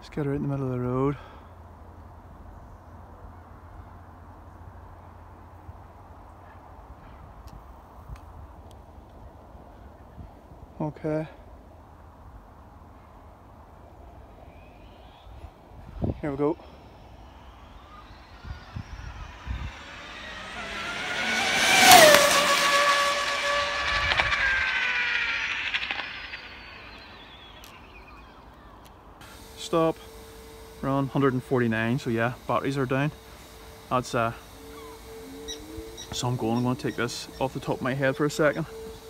Let's get her out in the middle of the road. Okay. Here we go. Stop. Run 149, so yeah, batteries are down. That's so I'm going to take this off the top of my head for a second.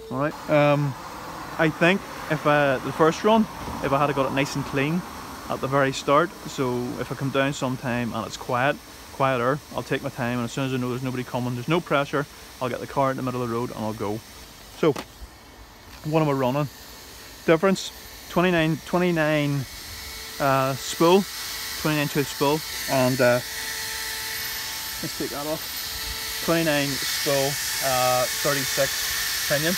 Alright. I think if the first run, if I had got it nice and clean at the very start, so if I come down sometime and it's quieter, I'll take my time, and as soon as I know there's nobody coming, there's no pressure, I'll get the car in the middle of the road and I'll go. So, what am I running? Difference, 29 spool, 29 tooth spool, and let's take that off. 29 spool, 36 pinion.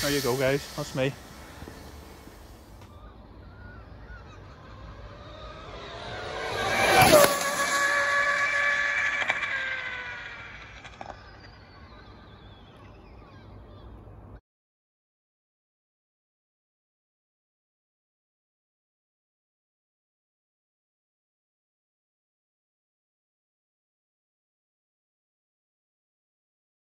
There you go, guys, that's me.